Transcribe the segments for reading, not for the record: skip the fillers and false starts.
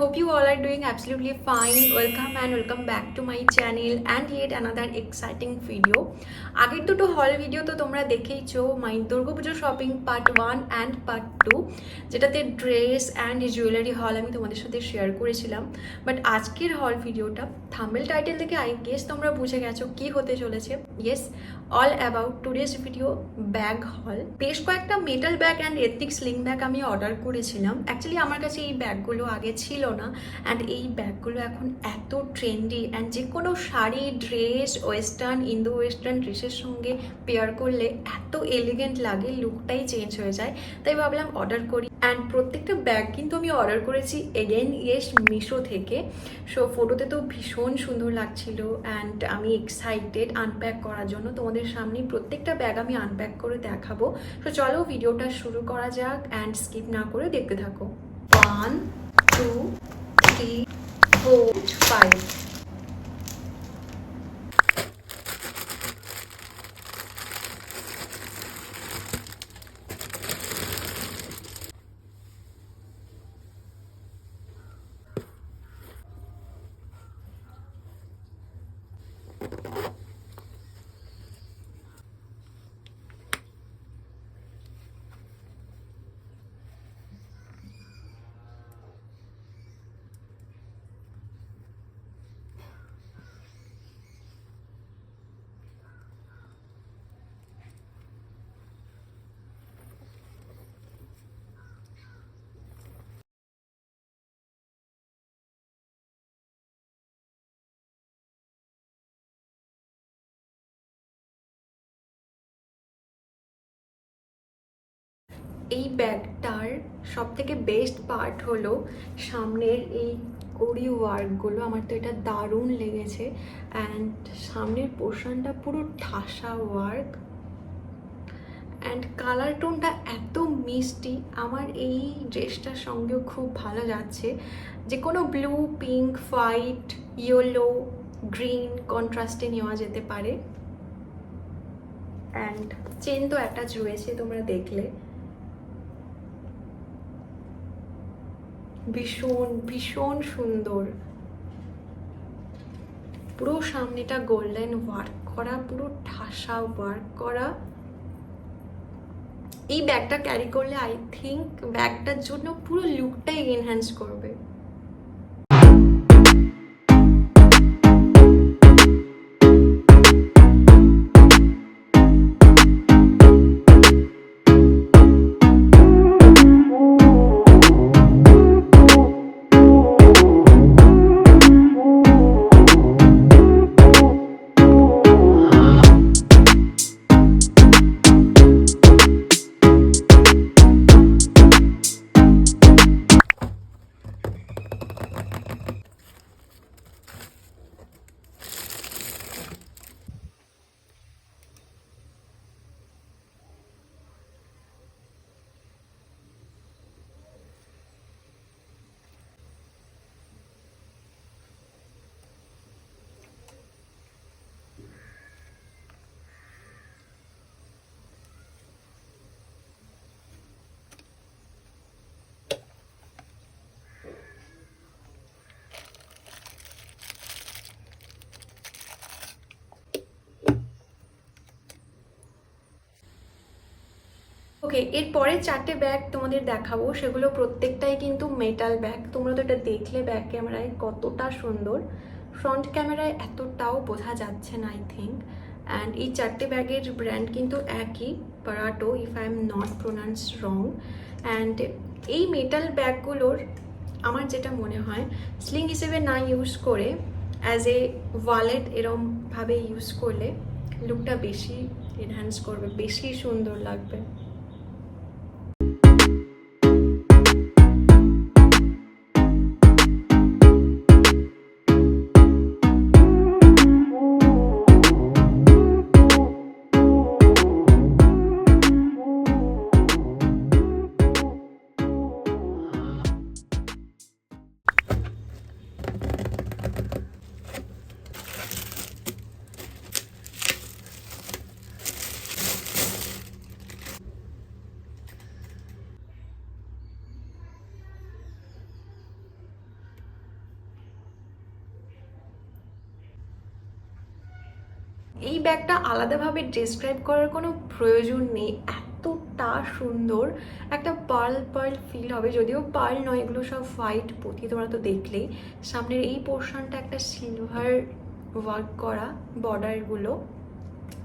hope you all are doing absolutely fine. Welcome back to my channel and yet another exciting video. আগের দুটো হল video তো তোমরা দেখেইছো, my Durga Puja shopping part 1 and part 2, যেটাতে dress and jewellery হল আমি তোমাদের সাথে শেয়ার করেছিলাম। বাট আজকের হল ভিডিওটা থাম্বনেল টাইটেল থেকে আই গেস তোমরা বুঝে গেছো কি হতে চলেছে। Yes, all about today's video bag হল। বেশ কয়েকটা metal bag and ethnic sling bag আমি অর্ডার করেছিলাম। অ্যাকচুয়ালি আমার কাছে এই ব্যাগগুলো আগে ছিল না, অ্যান্ড এই ব্যাগগুলো এখন এত ট্রেন্ডি অ্যান্ড যে কোনো sari, dress, western, Indo western ড্রেসের সঙ্গে পেয়ার করলে এত এলিগেন্ট লাগে, লুকটাই চেঞ্জ হয়ে যায়। তাই ভাবলাম অর্ডার করি। অ্যান্ড প্রত্যেকটা ব্যাগ কিন্তু আমি অর্ডার করেছি এগেন মিশো থেকে। সো ফটোতে তো ভীষণ সুন্দর লাগছিল অ্যান্ড আমি এক্সাইটেড আনপ্যাক করার জন্য। তোমাদের সামনে প্রত্যেকটা ব্যাগ আমি আনপ্যাক করে দেখাবো। সো চলো ভিডিওটা শুরু করা যাক অ্যান্ড স্কিপ না করে দেখতে থাকো। 1 2 3 4 5। এই ব্যাগটার সব থেকে বেস্ট পার্ট হলো সামনের এই কড়ি ওয়ার্কগুলো। আমার তো এটা দারুণ লেগেছে অ্যান্ড সামনের পোর্শনটা পুরো ঠাসা ওয়ার্ক অ্যান্ড কালার টোনটা এত মিষ্টি। আমার এই ড্রেসটার সঙ্গেও খুব ভালো যাচ্ছে। যে কোনো blue, pink, white, yellow, green কন্ট্রাস্টে নেওয়া যেতে পারে। অ্যান্ড চেন তো অ্যাটাচ রয়েছে, তোমরা দেখলে। ভীষণ ভীষণ সুন্দর। পুরো সামনেটা গোল্ডেন ওয়ার্ক করা, পুরো ঠাসা ওয়ার্ক করা। এই ব্যাগটা ক্যারি করলে আই থিঙ্ক ব্যাগটার জন্য পুরো লুকটাই এনহ্যান্স করবে। ওকে, এরপরে 4টে ব্যাগ তোমাদের দেখাবো। সেগুলো প্রত্যেকটাই কিন্তু মেটাল ব্যাগ। তোমরা তো এটা দেখলে ব্যাক ক্যামেরায় কতটা সুন্দর, ফ্রন্ট ক্যামেরায় এতটাও বোঝা যাচ্ছে না আই থিঙ্ক। অ্যান্ড এই 4টে ব্যাগের ব্র্যান্ড কিন্তু একই, পারাটো, if I am not pronounce wrong. And এই মেটাল ব্যাগগুলোর আমার যেটা মনে হয়, স্লিং হিসেবে না ইউজ করে অ্যাজ এ ওয়ালেট এরমভাবে ইউজ করলে লুকটা বেশি এনহ্যান্স করবে, বেশি সুন্দর লাগবে। এই ব্যাগটা আলাদাভাবে ডেসক্রাইব করার কোনো প্রয়োজন নেই, এতটা সুন্দর। একটা পার্ল পার্ল ফিল হবে, যদিও পার্ল নয়, এগুলো সব হোয়াইট পুঁতি, তোমরা তো দেখলেই। সামনের এই পোর্শনটা একটা সিলভার ওয়ার্ক করা বর্ডারগুলো,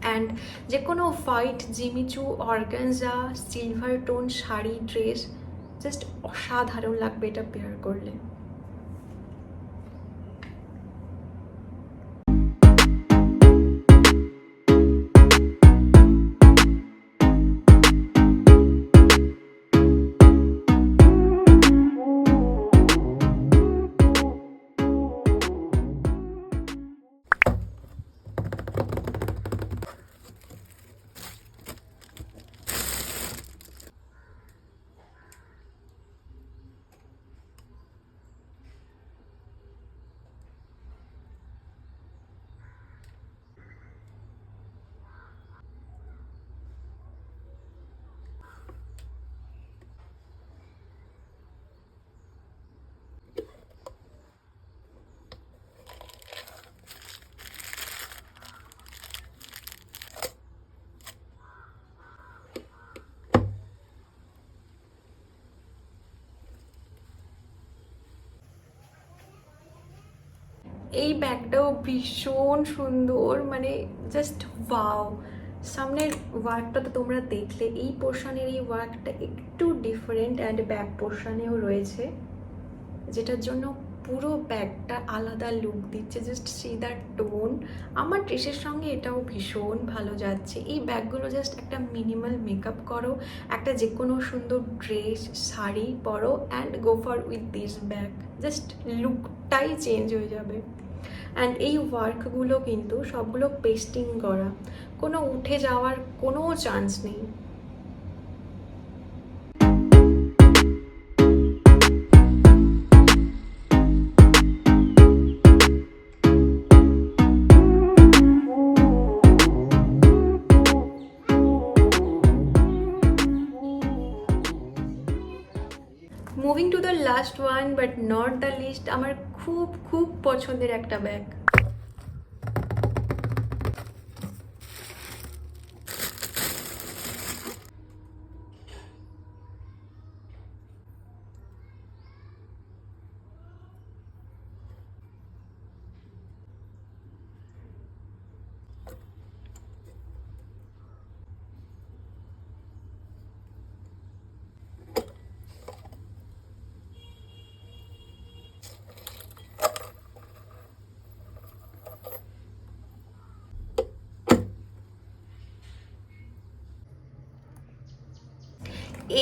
অ্যান্ড যে কোনো white Jimmy Choo organza silver tone sari dress just অসাধারণ লাগবে এটা পেয়ার করলে। এই ব্যাগটাও ভীষণ সুন্দর, মানে জাস্ট ওয়াও। সামনের ওয়ার্কটা তো তোমরা দেখলে, এই পোর্শনের এই ওয়ার্কটা একটু ডিফারেন্ট অ্যান্ড ব্যাক পোর্শনেও রয়েছে, যেটার জন্য পুরো ব্যাগটা আলাদা লুক দিচ্ছে। জাস্ট সি দ্যাট টোন, আমার ড্রেসের সঙ্গে এটাও ভীষণ ভালো যাচ্ছে। এই ব্যাগগুলো জাস্ট একটা মিনিমাল মেকআপ করো, একটা যে কোনো সুন্দর ড্রেস শাড়ি পরো and go for with this bag, just লুকটাই চেঞ্জ হয়ে যাবে। অ্যান্ড এই ওয়ার্কগুলো কিন্তু সবগুলো পেস্টিং করা, কোনো উঠে যাওয়ার কোনো চান্স নেই। Moving to the last one but not the least, আমার খুব খুব পছন্দের একটা ব্যাগ।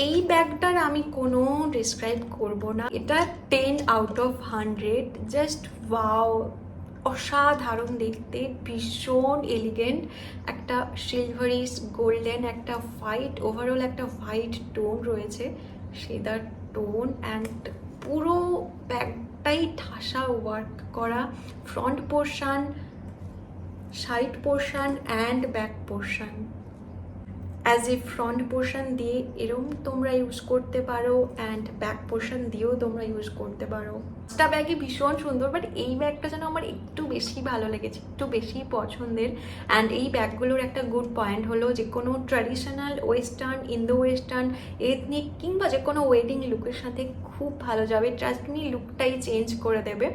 এই ব্যাগটার আমি কোনো ডিসক্রাইব করব না, এটা 10 আউট অফ 100, জাস্ট ওয়াও, অসাধারণ দেখতে, ভীষণ এলিগেন্ট, একটা সিলভারিশ গোল্ডেন একটা হোয়াইট, ওভারঅল একটা হোয়াইট টোন রয়েছে, সেদার টোন, অ্যান্ড পুরো ব্যাগটাই ঠাসা ওয়ার্ক করা, front portion, side portion and back portion. As a front portion দিয়ে এরম তোমরা ইউজ করতে পারো, অ্যান্ড ব্যাক পোর্শন দিয়েও তোমরা ইউজ করতে পারো। পাঁচটা ব্যাগই ভীষণ সুন্দর, বাট এই ব্যাগটা যেন আমার একটু বেশি ভালো লেগেছে, একটু বেশি পছন্দের। অ্যান্ড এই ব্যাগগুলোর একটা গুড পয়েন্ট হলো যে কোনো traditional western, Indo western, ethnic কিংবা যে কোনো ওয়েডিং লুকের সাথে খুব ভালো যাবে, ট্রাস্ট মি, লুকটাই চেঞ্জ করে দেবে।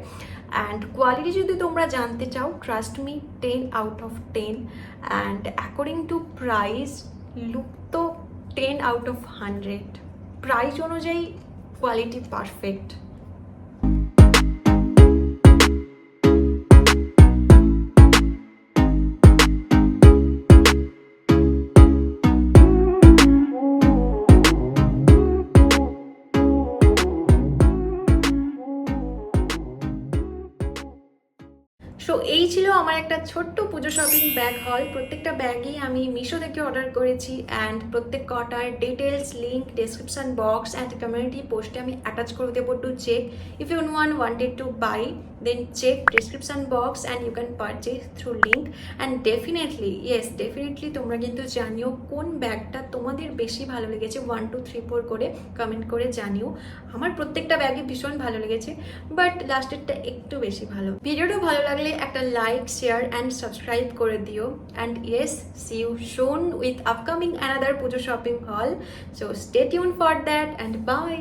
অ্যান্ড কোয়ালিটি যদি তোমরা জানতে চাও, trust me, 10 out of 10। And according to price, look তো 10 আউট অফ 100, প্রাইস অনুযায়ী কোয়ালিটি পারফেক্ট। সো এই ছিল আমার একটা ছোট্ট পুজো শপিং ব্যাগ হল। প্রত্যেকটা ব্যাগই আমি মিশো থেকে অর্ডার করেছি, অ্যান্ড প্রত্যেক কটার details link description box and community পোস্টে আমি অ্যাটাচ করে দেবো to check. If you wanted to buy, then check description box and you can purchase through link. And definitely তোমরা কিন্তু জানিও কোন ব্যাগটা তোমাদের বেশি ভালো লেগেছে, 1 2 3 4 করে কমেন্ট করে জানিও। আমার প্রত্যেকটা ব্যাগই ভীষণ ভালো লেগেছে, বাট লাস্টেরটা একটু বেশি ভালো। ভিডিওটা ভালো লাগলে একটা লাইক শেয়ার অ্যান্ড সাবস্ক্রাইব করে দিও and yes see you soon with upcoming another Puja shopping haul, so stay tune for that and by.